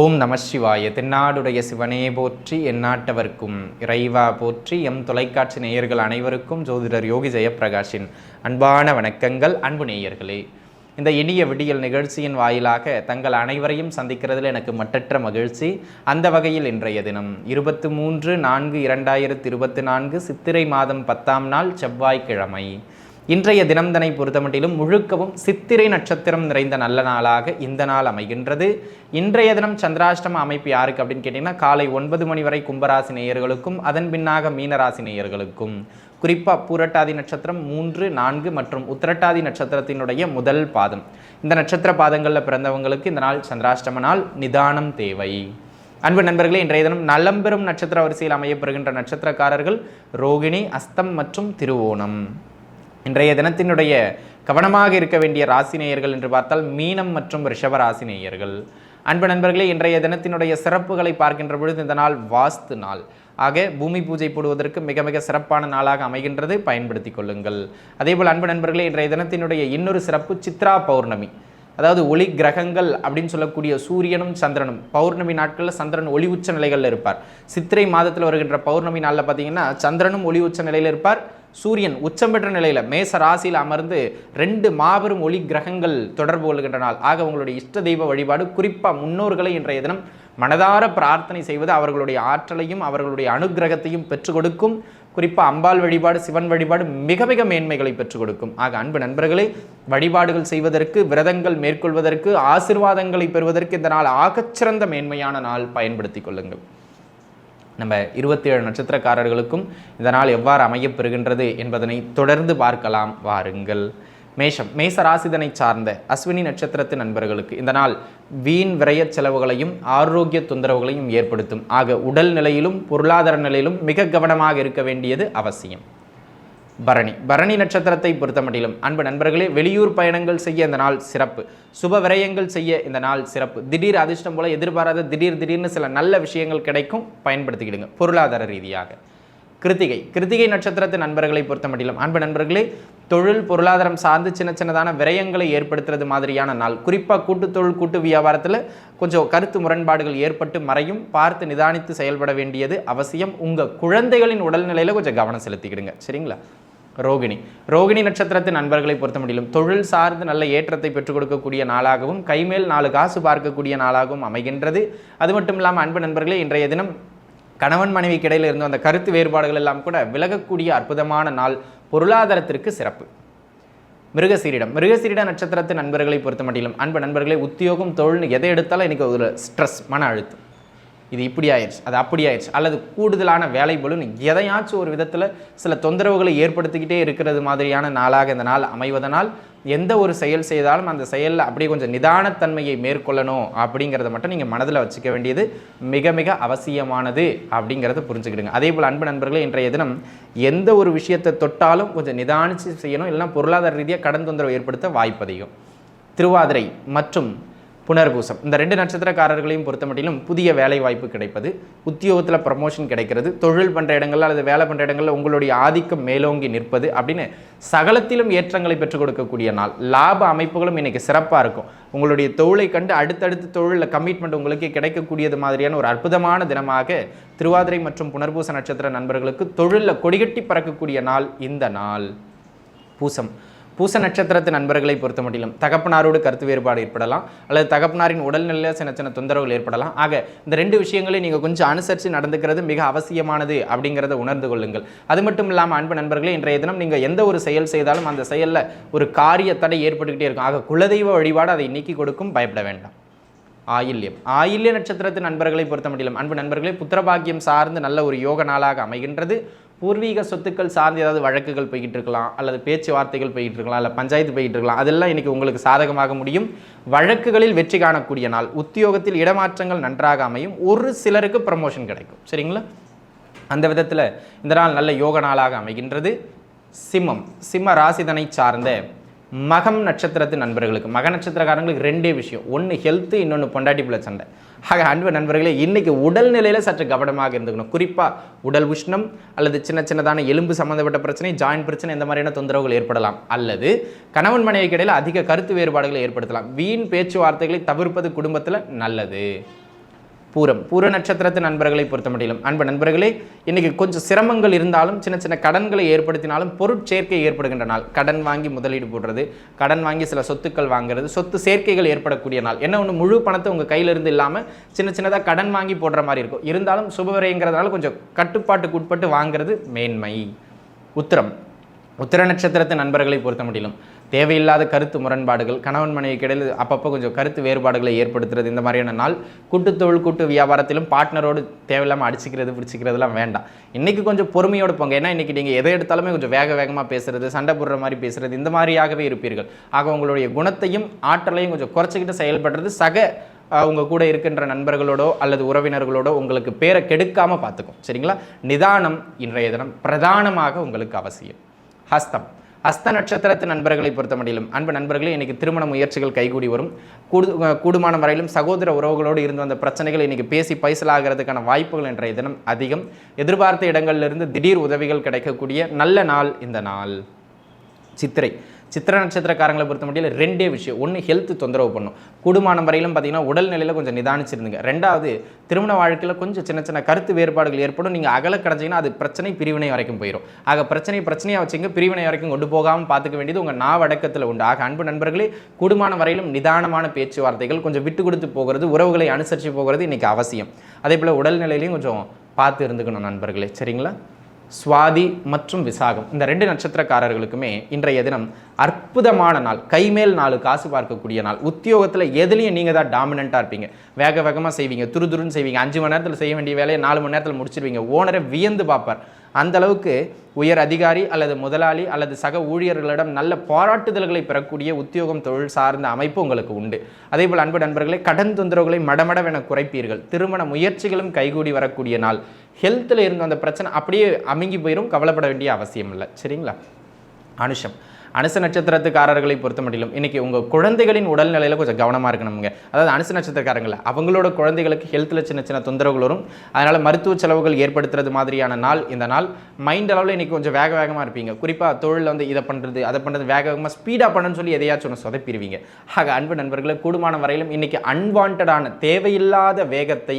ஓம் நம சிவாய. தென்னாடுடைய சிவனே போற்றி, எந்நாட்டவர்க்கும் இறைவா போற்றி. எம் தொலைக்காட்சி நேயர்கள் அனைவருக்கும் ஜோதிடர் யோகி ஜெயப்பிரகாஷின் அன்பான வணக்கங்கள். அன்பு நேயர்களே, இந்த இனிய விடியல் நிகழ்ச்சியின் வாயிலாக தங்கள் அனைவரையும் சந்திக்கிறதுல எனக்கு மட்டற்ற மகிழ்ச்சி. அந்த வகையில் இன்றைய தினம் 23/4/2024 சித்திரை மாதம் 10ஆம் நாள் செவ்வாய்க்கிழமை. இன்றைய தினம்தனை பொறுத்தமட்டிலும் முழுக்கவும் சித்திரை நட்சத்திரம் நிறைந்த நல்ல நாளாக இந்த நாள் அமைகின்றது. இன்றைய தினம் சந்திராஷ்டம அமைப்பு யாருக்கு அப்படின்னு கேட்டிங்கன்னா, காலை 9 மணி வரை கும்பராசி நேயர்களுக்கும், அதன் பின்னாக மீனராசி நேயர்களுக்கும், குறிப்பாக பூரட்டாதி நட்சத்திரம் 3, 4 மற்றும் உத்திரட்டாதி நட்சத்திரத்தினுடைய முதல் பாதம், இந்த நட்சத்திர பாதங்களில் பிறந்தவங்களுக்கு இந்த நாள் சந்திராஷ்டம நாள். நிதானம் தேவை. அன்பு நண்பர்களே, இன்றைய தினம் நலம்பெறும் நட்சத்திர வரிசையில் அமையப்பெறுகின்ற நட்சத்திரக்காரர்கள் ரோகிணி, அஸ்தம் மற்றும் திருவோணம். இன்றைய தினத்தினுடைய கவனமாக இருக்க வேண்டிய ராசினேயர்கள் என்று பார்த்தால் மீனம் மற்றும் ரிஷப ராசினேயர்கள். அன்பு நண்பர்களே, இன்றைய தினத்தினுடைய சிறப்புகளை பார்க்கின்ற பொழுது இந்த நாள் வாஸ்து நாள். ஆக பூமி பூஜை போடுவதற்கு மிக மிக சிறப்பான நாளாக அமைகின்றது, பயன்படுத்தி கொள்ளுங்கள். அதேபோல் அன்பு நண்பர்களே, இன்றைய தினத்தினுடைய இன்னொரு சிறப்பு சித்ரா பௌர்ணமி. அதாவது ஒளி கிரகங்கள் அப்படின்னு சொல்லக்கூடிய சூரியனும் சந்திரனும் பௌர்ணமி நாட்களில் சந்திரன் ஒளி உச்ச நிலைகளில் இருப்பார். சித்திரை மாதத்தில் வருகின்ற பௌர்ணமி நாளில் பார்த்தீங்கன்னா சந்திரனும் ஒளி உச்ச நிலையில் இருப்பார், சூரியன் உச்சம் பெற்ற நிலையில் மேச ராசியில் அமர்ந்து 2 மாபெரும் ஒளி கிரகங்கள் தொடர்பு கொள்கின்ற நாள். ஆக உங்களுடைய இஷ்ட தெய்வ வழிபாடு, குறிப்பாக முன்னோர்களை இன்றைய தினம் மனதார பிரார்த்தனை செய்வது அவர்களுடைய ஆற்றலையும் அவர்களுடைய அனுகிரகத்தையும் பெற்றுக் கொடுக்கும். குறிப்பாக அம்பாள் வழிபாடு, சிவன் வழிபாடு மிக மிக மேன்மைகளை பெற்றுக் கொடுக்கும். ஆக அன்பு நண்பர்களே, வழிபாடுகள் செய்வதற்கு, விரதங்கள் மேற்கொள்வதற்கு, ஆசீர்வாதங்களை பெறுவதற்கு இந்த நாள் ஆகச்சிறந்த மேன்மையான நாள், பயன்படுத்தி கொள்ளுங்கள். நம்ம 27 நட்சத்திரக்காரர்களுக்கும் இந்த நாள் எவ்வாறு அமையப்பெறுகின்றது என்பதனை தொடர்ந்து பார்க்கலாம் வாருங்கள். மேஷம், மேச ராசிதனை சார்ந்த அஸ்வினி நட்சத்திரத்து நண்பர்களுக்கு இந்த நாள் வீண் விரய செலவுகளையும் ஆரோக்கிய தொந்தரவுகளையும் ஏற்படுத்தும். ஆக உடல் நிலையிலும் பொருளாதார நிலையிலும் மிக கவனமாக இருக்க வேண்டியது அவசியம். பரணி, பரணி நட்சத்திரத்தை பொறுத்தமட்டிலும் அன்பு நண்பர்களே, வெளியூர் பயணங்கள் செய்ய இந்த நாள் சிறப்பு. சுப விரயங்கள் செய்ய இந்த நாள் சிறப்பு. திடீர் அதிர்ஷ்டம் போல எதிர்பாராத திடீர்னு சில நல்ல விஷயங்கள் கிடைக்கும், பயன்படுத்திக்கிடுங்க பொருளாதார ரீதியாக. கிருத்திகை, கிருத்திகை நட்சத்திரத்து நண்பர்களை பொறுத்தமட்டிலும் அன்பு நண்பர்களே, தொழில் பொருளாதாரம் சார்ந்து சின்னதான விரயங்களை ஏற்படுத்துறது மாதிரியான நாள். குறிப்பாக கூட்டு தொழில் கூட்டு வியாபாரத்தில் கொஞ்சம் கருத்து முரண்பாடுகள் ஏற்பட்டு மறையும், பார்த்து நிதானித்து செயல்பட வேண்டியது அவசியம். உங்கள் குழந்தைகளின் உடல்நிலையில் கொஞ்சம் கவனம் செலுத்திக்கிடுங்க, சரிங்களா? ரோகிணி, ரோகிணி நட்சத்திரத்து நண்பர்களை பொறுத்த முடியலும் தொழில் சார்ந்து நல்ல ஏற்றத்தை பெற்றுக் கொடுக்கக்கூடிய நாளாகவும், கைமேல் 4 காசு பார்க்கக்கூடிய நாளாகவும் அமைகின்றது. அது மட்டும் இல்லாமல் அன்பு நண்பர்களே, இன்றைய தினம் கணவன் மனைவிக்கு இடையில் இருந்த அந்த கருத்து வேறுபாடுகள் எல்லாம் கூட விலகக்கூடிய அற்புதமான நாள், பொருளாதாரத்திற்கு சிறப்பு. மிருகசீரிடம், மிருகசீரிட நட்சத்திரத்து நண்பர்களை பொறுத்த மட்டிலும் அன்பு நண்பர்களே, உத்தியோகம் தொழில்னு எதை எடுத்தாலும் இன்றைக்கி ஒரு ஸ்ட்ரெஸ், மன அழுத்தம். இது இப்படி ஆயிடுச்சு, அது அப்படி ஆயிடுச்சு, அல்லது கூடுதலான வேலை பொழுது எதையாச்சும் ஒரு விதத்தில் சில தொந்தரவுகளை ஏற்படுத்திக்கிட்டே இருக்கிறது மாதிரியான நாளாக இந்த நாள் அமைவதனால் எந்த ஒரு செயல் செய்தாலும் அந்த செயலில் அப்படியே கொஞ்சம் நிதானத்தன்மையை மேற்கொள்ளணும் அப்படிங்கிறத மட்டும் நீங்கள் மனதில் வச்சுக்க வேண்டியது மிக மிக அவசியமானது அப்படிங்கிறத புரிஞ்சுக்கிடுங்க. அதே போல் அன்பு நண்பர்களே, இன்றைய தினம் எந்த ஒரு விஷயத்தை தொட்டாலும் கொஞ்சம் நிதானித்து செய்யணும், இல்லைனா பொருளாதார ரீதியாக கடன் தொந்தரவு ஏற்படுத்த வாய்ப்பு அதிகம். திருவாதிரை மற்றும் புனர்பூசம், இந்த 2 நட்சத்திரக்காரர்களையும் பொறுத்த மட்டிலும் புதிய வேலை வாய்ப்பு கிடைப்பது, உத்தியோகத்தில் ப்ரமோஷன் கிடைக்கிறது, தொழில் பண்ணுற இடங்களில் அல்லது வேலை பண்ணுற இடங்களில் உங்களுடைய ஆதிக்கம் மேலோங்கி நிற்பது அப்படின்னு சகலத்திலும் ஏற்றங்களை பெற்றுக் கொடுக்கக்கூடிய நாள். லாப அமைப்புகளும் இன்றைக்கி சிறப்பாக இருக்கும். உங்களுடைய தொழிலை கண்டு அடுத்தடுத்து தொழிலில் கமிட்மெண்ட் உங்களுக்கு கிடைக்கக்கூடியது மாதிரியான ஒரு அற்புதமான தினமாக திருவாதிரை மற்றும் புனர்பூச நட்சத்திர நண்பர்களுக்கு தொழிலில் கொடிகட்டி பறக்கக்கூடிய நாள் இந்த நாள். பூசம், பூச நட்சத்திரத்து நண்பர்களை பொறுத்த மட்டிலும் தகப்பனாரோடு கருத்து வேறுபாடு ஏற்படலாம், அல்லது தகப்பனாரின் உடல்நிலையில் சின்ன தொந்தரவுகள் ஏற்படலாம். ஆக இந்த 2 விஷயங்களையும் நீங்கள் கொஞ்சம் அனுசரித்து நடந்துக்கிறது மிக அவசியமானது அப்படிங்கிறத உணர்ந்து கொள்ளுங்கள். அது மட்டும் இல்லாமல் அன்பு நண்பர்களே, இன்றைய தினம் நீங்கள் எந்த ஒரு செயல் செய்தாலும் அந்த செயலில் ஒரு காரிய தடை ஏற்பட்டுக்கிட்டே இருக்கும். ஆக குலதெய்வ வழிபாடு அதை நீக்கி கொடுக்கும், பயப்பட வேண்டாம். ஆயில்யம், ஆயில்ய நட்சத்திரத்து நண்பர்களை பொறுத்த மட்டிலும் அன்பு நண்பர்களே, புத்திரபாக்கியம் சார்ந்து நல்ல ஒரு யோக நாளாக அமைகின்றது. பூர்வீக சொத்துக்கள் சார்ந்து ஏதாவது வழக்குகள் போய்கிட்டு இருக்கலாம், அல்லது பேச்சுவார்த்தைகள் போய்கிட்டு இருக்கலாம், இல்லை பஞ்சாயத்து போய்கிட்டு இருக்கலாம், அதெல்லாம் இன்றைக்கி உங்களுக்கு சாதகமாக முடியும். வழக்குகளில் வெற்றி காணக்கூடிய நாள். உத்தியோகத்தில் இடமாற்றங்கள் நன்றாக அமையும், ஒரு சிலருக்கு ப்ரமோஷன் கிடைக்கும், சரிங்களா? அந்த விதத்தில் இந்த நாள் நல்ல யோக நாளாக அமைகின்றது. சிம்மம், சிம்ம ராசிதனை சார்ந்த மகம் நட்சத்திரத்து நண்பர்களுக்கு, மக நட்சத்திரக்காரங்களுக்கு 2 விஷயம், ஒன்று ஹெல்த்து, இன்னொன்று பொண்டாட்டி பிள்ளை சண்டை. ஆக அன்பு நண்பர்களே, இன்றைக்கி உடல்நிலையில் சற்று கவனமாக இருந்துக்கணும். குறிப்பாக உடல் உஷ்ணம் அல்லது சின்னதான எலும்பு சம்மந்தப்பட்ட பிரச்சனை, ஜாயின்ட் பிரச்சனை, இந்த மாதிரியான தொந்தரவுகள் ஏற்படலாம். அல்லது கணவன் மனைவிக்கு இடையில் அதிக கருத்து வேறுபாடுகளை ஏற்படுத்தலாம். வீண் பேச்சுவார்த்தைகளை தவிர்ப்பது குடும்பத்தில் நல்லது. பூர நட்சத்திரத்து நண்பர்களை பொறுத்த மட்டிலும் அன்பு நண்பர்களே, இன்னைக்கு கொஞ்சம் சிரமங்கள் இருந்தாலும் சின்ன சின்ன கடன்களை ஏற்படுத்தினாலும் பொருட்சேர்க்கை ஏற்படுகின்ற நாள். கடன் வாங்கி முதலீடு போடுறது, கடன் வாங்கி சில சொத்துக்கள் வாங்குறது, சொத்து சேர்க்கைகள் ஏற்படக்கூடிய நாள். என்ன ஒன்று, முழு பணத்தை உங்கள் கையிலிருந்து இல்லாமல் சின்ன சின்னதாக கடன் வாங்கி போடுற மாதிரி இருக்கும். இருந்தாலும் சுபவரைங்கிறதுனால கொஞ்சம் கட்டுப்பாட்டுக்கு உட்பட்டு வாங்குறது மேன்மை. உத்திர நட்சத்திரத்து நண்பர்களை பொறுத்த மட்டிலும் தேவையில்லாத கருத்து முரண்பாடுகள், கணவன் மனைவிக்கு இடையில் அப்பப்போ கொஞ்சம் கருத்து வேறுபாடுகளை ஏற்படுத்துறது, இந்த மாதிரியான நாள். கூட்டுத்தொழில் கூட்டு வியாபாரத்திலும் பார்ட்னரோடு தேவையில்லாமல் அடிச்சுக்கிறது பிடிச்சிக்கிறதுலாம் வேண்டாம். இன்றைக்கி கொஞ்சம் பொறுமையோடு போங்க. ஏன்னா இன்றைக்கி நீங்கள் எதை எடுத்தாலுமே கொஞ்சம் வேகமாக பேசுகிறது, சண்டை போடுற மாதிரி பேசுகிறது, இந்த மாதிரியாகவே இருப்பீர்கள். ஆக உங்களுடைய குணத்தையும் ஆற்றலையும் கொஞ்சம் குறைச்சிக்கிட்டு செயல்படுறது உங்கள் கூட இருக்கின்ற நண்பர்களோடோ அல்லது உறவினர்களோடோ உங்களுக்கு பேரை கெடுக்காமல் பார்த்துக்கும். சரிங்களா? நிதானம் இன்றைய தினம் பிரதானமாக உங்களுக்கு அவசியம். ஹஸ்த நட்சத்திரத்து நண்பர்களை பொறுத்த மட்டிலும் அன்பு நண்பர்களே, இன்னைக்கு திருமண முயற்சிகள் கைகூடி வரும். கூடுமான வரையிலும் சகோதர உறவுகளோடு இருந்து வந்த பிரச்சனைகள் இன்னைக்கு பேசி பைசலாகிறதுக்கான வாய்ப்புகள் இன்றைய தினம் அதிகம். எதிர்பார்த்த இடங்களிலிருந்து திடீர் உதவிகள் கிடைக்கக்கூடிய நல்ல நாள் இந்த நாள். சித்திரை நட்சத்திரக்காரங்களை பொறுத்த மட்டும் ரெண்டே விஷயம். ஒன்று, ஹெல்த் தொந்தரவு பண்ணும். கூடுமான வரையிலும் பார்த்தீங்கன்னா உடல்நிலையில் கொஞ்சம் நிதானிச்சிருந்துங்க. ரெண்டாவது, திருமண வாழ்க்கையில் கொஞ்சம் சின்ன சின்ன கருத்து வேறுபாடுகள் ஏற்படும். நீங்கள் அகல கிடச்சிங்கன்னா அது பிரச்சனை பிரிவினை வரைக்கும் போயிடும். ஆக பிரச்சனையாக வச்சுங்க, பிரிவினை வரைக்கும் கொண்டு போகாமல் பார்த்துக்க வேண்டியது உங்கள் நாவடக்கத்தில் உண்டு. ஆக அன்பு நண்பர்களே, கூடுமான வரையிலும் நிதானமான பேச்சுவார்த்தைகள், கொஞ்சம் விட்டு கொடுத்து போகிறது, உறவுகளை அனுசரித்து போகிறது இன்றைக்கி அவசியம். அதே போல் உடல்நிலையிலையும் கொஞ்சம் பார்த்து இருந்துக்கணும் நண்பர்களே. சரிங்களா? சுவாதி மற்றும் விசாகம் இந்த 2 நட்சத்திரக்காரர்களுக்குமே இன்றைய தினம் அற்புதமான நாள். கைமேல் 4 காசு பார்க்கக்கூடிய நாள். உத்தியோகத்தில் எதுலேயும் நீங்கள் தான் டாமினண்ட்டாக இருப்பீங்க. வேகமாக செய்வீங்க, துருதுருன்னு செய்வீங்க. 5 மணி நேரத்தில் செய்ய வேண்டிய வேலையை 4 மணி நேரத்தில் முடிச்சிருவீங்க. ஓனரை வியந்து பார்ப்பார். அந்த அளவுக்கு உயர் அதிகாரி அல்லது முதலாளி அல்லது சக ஊழியர்களிடம் நல்ல பாராட்டுதல்களை பெறக்கூடிய உத்தியோகம் தொழில் சார்ந்த அமைப்பு உங்களுக்கு உண்டு. அதே போல் அன்பு நண்பர்களே, கடன் தொந்தரவுகளை மடமடவென குறைப்பீர்கள். திருமண முயற்சிகளும் கைகூடி வரக்கூடிய நாள். ஹெல்த்தில் இருந்த அந்த பிரச்சனை அப்படியே அமுங்கி போயிடும். கவலைப்பட வேண்டிய அவசியம் இல்லை. சரிங்களா? அனுச நட்சத்திரத்துக்காரர்களை பொறுத்த மட்டிலும் இன்னைக்கு உங்கள் குழந்தைகளின் உடல்நிலையில் கொஞ்சம் கவனமாக இருக்கணுங்க. அதாவது அனுச நட்சத்திரக்காரங்களை அவங்களோட குழந்தைகளுக்கு ஹெல்த்தில் சின்ன சின்ன தொந்தரவுகள் வரும். அதனால் மருத்துவ செலவுகள் ஏற்படுத்துறது மாதிரியான நாள் இந்த நாள். மைண்ட் அளவில் இன்றைக்கி கொஞ்சம் வேகமாக இருப்பீங்க. குறிப்பாக தொழிலில் இதை பண்ணுறது அதை பண்ணுறது வேகமாக ஸ்பீடாக பண்ணுன்னு சொல்லி எதையாச்சும் ஒன்று சொதப்பிடுவீங்க. ஆக அன்பு நண்பர்களை, கூடுமான வரையிலும் இன்றைக்கி அன்வான்டான தேவையில்லாத வேகத்தை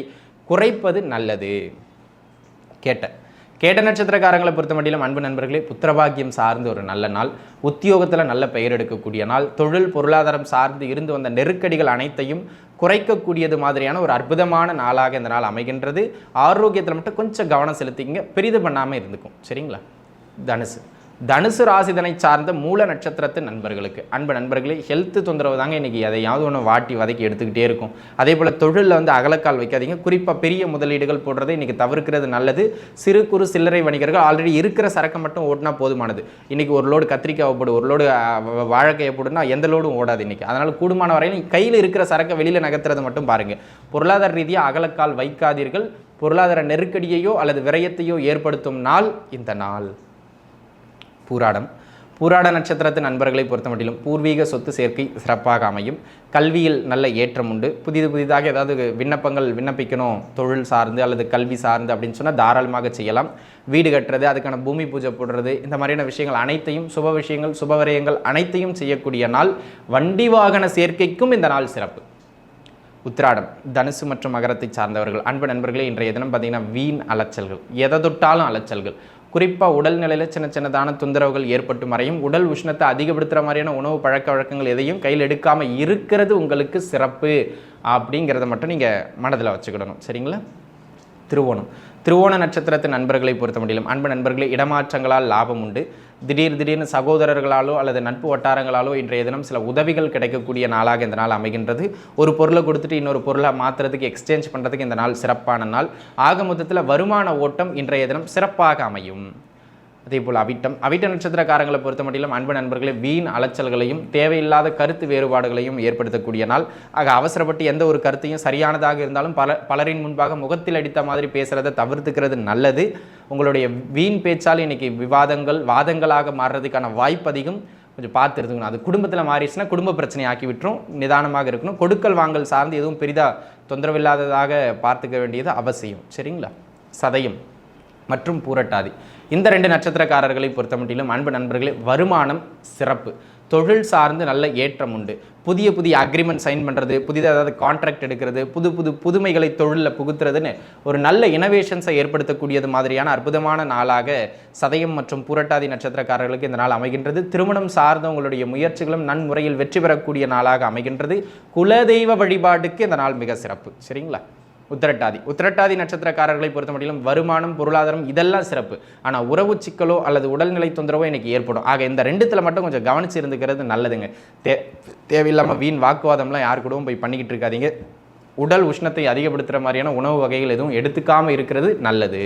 குறைப்பது நல்லது. கேட்ட நட்சத்திரக்காரங்களை பொறுத்த மட்டிலும் அன்பு நண்பர்களே, புத்திரபாகியம் சார்ந்து ஒரு நல்ல நாள். உத்தியோகத்தில் நல்ல பெயர் எடுக்கக்கூடிய நாள். தொழில் பொருளாதாரம் சார்ந்து இருந்து வந்த நெருக்கடிகள் அனைத்தையும் குறைக்கக்கூடியது மாதிரியான ஒரு அற்புதமான நாளாக இந்த நாள் அமைகின்றது. ஆரோக்கியத்தில் மட்டும் கொஞ்சம் கவனம் செலுத்திங்க, பெரிது பண்ணாமல் இருந்துக்கும். சரிங்களா? தனுசு ராசிதனை சார்ந்த மூல நட்சத்திரத்து நண்பர்களுக்கு அன்பு நண்பர்களே, ஹெல்த் தொந்தரவு தாங்க இன்றைக்கி எதையாவது ஒன்று வாட்டி வதக்கி எடுத்துக்கிட்டே இருக்கும். அதே போல் தொழிலில் அகலக்கால் வைக்காதீங்க. குறிப்பாக பெரிய முதலீடுகள் போடுறதை இன்றைக்கி தவிர்க்கிறது நல்லது. சிறு குறு சில்லறை வணிகர்கள் ஆல்ரெடி இருக்கிற சரக்கை மட்டும் ஓட்டினா போதுமானது. இன்றைக்கி ஒரு லோடு கத்திரிக்காய் போடு, ஒரு லோடு வாழைக்காயை போடுனா எந்த லோடும் ஓடாது இன்றைக்கி. அதனால் கூடுமான வரையில் கையில் இருக்கிற சரக்கை வெளியில் நகர்த்துறது மட்டும் பாருங்கள். பொருளாதார ரீதியாக அகலக்கால் வைக்காதீர்கள். பொருளாதார நெருக்கடியையோ அல்லது விரயத்தையோ ஏற்படுத்தும் நாள் இந்த நாள். பூராட நட்சத்திரத்து நண்பர்களை பொறுத்த மட்டிலும் பூர்வீக சொத்து சேர்க்கை சிறப்பாக அமையும். கல்வியில் நல்ல ஏற்றம் உண்டு. புதிதாக ஏதாவது விண்ணப்பங்கள் விண்ணப்பிக்கணும், தொழில் சார்ந்து அல்லது கல்வி சார்ந்து அப்படின்னு சொன்னால் தாராளமாக செய்யலாம். வீடு கட்டுறது, அதுக்கான பூமி பூஜை போடுறது, இந்த மாதிரியான விஷயங்கள் அனைத்தையும், சுப விஷயங்கள் சுபவரயங்கள் அனைத்தையும் செய்யக்கூடிய நாள். வண்டி வாகன சேர்க்கைக்கும் இந்த நாள் சிறப்பு. உத்திராடம் தனுசு மற்றும் மகரத்தை சார்ந்தவர்கள் அன்பு நண்பர்களே, இன்றைய தினம் பார்த்தீங்கன்னா வீண் அலைச்சல்கள், எதை தொட்டாலும் அலைச்சல்கள். குறிப்பாக உடல்நிலையில் சின்னதான தொந்தரவுகள் ஏற்பட்டு மறையும். உடல் உஷ்ணத்தை அதிகப்படுத்துகிற மாதிரியான உணவு பழக்க வழக்கங்கள் எதையும் கையில் எடுக்காமல் இருக்கிறது உங்களுக்கு சிறப்பு அப்படிங்கிறத மட்டும் நீங்கள் மனதில் வச்சுக்கிடணும். சரிங்களா? திருவோண நட்சத்திரத்து நண்பர்களை பொறுத்த முடியலும் அன்பு நண்பர்களே, இடமாற்றங்களால் லாபம் உண்டு. திடீர்னு சகோதரர்களாலோ அல்லது நட்பு வட்டாரங்களாலோ இன்றைய தினம் சில உதவிகள் கிடைக்கக்கூடிய நாளாக இந்த நாள் அமைகின்றது. ஒரு பொருளை கொடுத்துட்டு இன்னொரு பொருளை மாற்றுறதுக்கு, எக்ஸ்சேஞ்ச் பண்ணுறதுக்கு இந்த நாள் சிறப்பான நாள். ஆக மொத்தத்தில் வருமான ஓட்டம் இன்றைய தினம் சிறப்பாக அமையும். அதே போல் அவிட்ட நட்சத்திரக்காரங்களை பொறுத்த மட்டிலும் அன்பு நண்பர்களே, வீண் அலைச்சல்களையும் தேவையில்லாத கருத்து வேறுபாடுகளையும் ஏற்படுத்தக்கூடிய நாள். ஆக அவசரப்பட்டு எந்த ஒரு கருத்தையும் சரியானதாக இருந்தாலும் பலரின் முன்பாக முகத்தில் அடித்த மாதிரி பேசுகிறத தவிர்த்துக்கிறது நல்லது. உங்களுடைய வீண் பேச்சால் இன்னைக்கு வாதங்களாக மாறுறதுக்கான வாய்ப்பு அதிகம். கொஞ்சம் பார்த்து இருக்கணும். அது குடும்பத்தில் மாறிடுச்சுன்னா குடும்ப பிரச்சனை ஆக்கி விட்டுரும். நிதானமாக இருக்கணும். கொடுக்கல் வாங்கல் சார்ந்து எதுவும் பெரிதாக தொந்தரவில்லாததாக பார்த்துக்க வேண்டியது அவசியம். சரிங்களா? சதயம் மற்றும் பூரட்டாதி இந்த 2 நட்சத்திரக்காரர்களை பொறுத்த மட்டிலும் அன்பு நண்பர்களே, வருமானம் சிறப்பு. தொழில் சார்ந்து நல்ல ஏற்றம் உண்டு. புதிய புதிய அக்ரிமெண்ட் சைன் பண்ணுறது, புதிதாக ஏதாவது கான்ட்ராக்ட் எடுக்கிறது, புதுமைகளை தொழிலில் புகுத்துறதுன்னு ஒரு நல்ல இனோவேஷன்ஸை ஏற்படுத்தக்கூடியது மாதிரியான அற்புதமான நாளாக சதயம் மற்றும் பூரட்டாதி நட்சத்திரக்காரர்களுக்கு இந்த நாள் அமைகின்றது. திருமணம் சார்ந்த உங்களுடைய முயற்சிகளும் நன்முறையில் வெற்றி பெறக்கூடிய நாளாக அமைகின்றது. குலதெய்வ வழிபாட்டுக்கு இந்த நாள் மிக சிறப்பு. சரிங்களா? உத்திரட்டாதி நட்சத்திரக்காரர்களை பொறுத்த மட்டும் வருமானம், பொருளாதாரம் இதெல்லாம் சிறப்பு. ஆனால் உறவு சிக்கலோ அல்லது உடல்நிலை தொந்தரவோ எனக்கு ஏற்படும். ஆக இந்த ரெண்டுத்தில் மட்டும் கொஞ்சம் கவனிச்சு இருந்துக்கிறது நல்லதுங்க. தேவையில்லாமல் வீண் வாக்குவாதம்லாம் யார் கூடவும் போய் பண்ணிக்கிட்டு இருக்காதீங்க. உடல் உஷ்ணத்தை அதிகப்படுத்துகிற மாதிரியான உணவு வகைகள் எதுவும் எடுத்துக்காமல் இருக்கிறது நல்லது.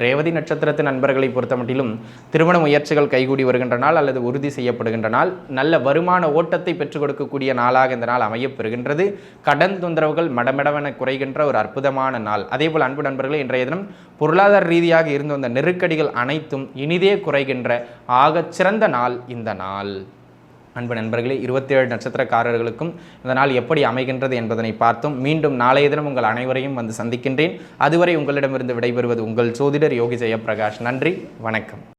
ரேவதி நட்சத்திரத்து நண்பர்களை பொறுத்த மட்டிலும் திருமண முயற்சிகள் கைகூடி வருகின்ற நாள் அல்லது உறுதி செய்யப்படுகின்ற நாள். நல்ல வருமான ஓட்டத்தை பெற்றுக் கொடுக்கக்கூடிய நாளாக இந்த நாள் அமையப்பெறுகின்றது. கடன் தொந்தரவுகள் மடமடவென குறைகின்ற ஒரு அற்புதமான நாள். அதேபோல் அன்பு நண்பர்களே, இன்றைய தினம் பொருளாதார ரீதியாக இருந்து வந்த நெருக்கடிகள் அனைத்தும் இனிதே குறைகின்ற ஆகச் சிறந்த நாள் இந்த நாள். அன்பு நண்பர்களே, 27 நட்சத்திரக்காரர்களுக்கும் இந்த நாள் எப்படி அமைகின்றது என்பதனை பார்த்தோம். மீண்டும் நாளைய தினம் உங்கள் அனைவரையும் வந்து சந்திக்கின்றேன். அதுவரை உங்களிடமிருந்து விடைபெறுவது உங்கள் ஜோதிடர் யோகி ஜெயப்பிரகாஷ். நன்றி, வணக்கம்.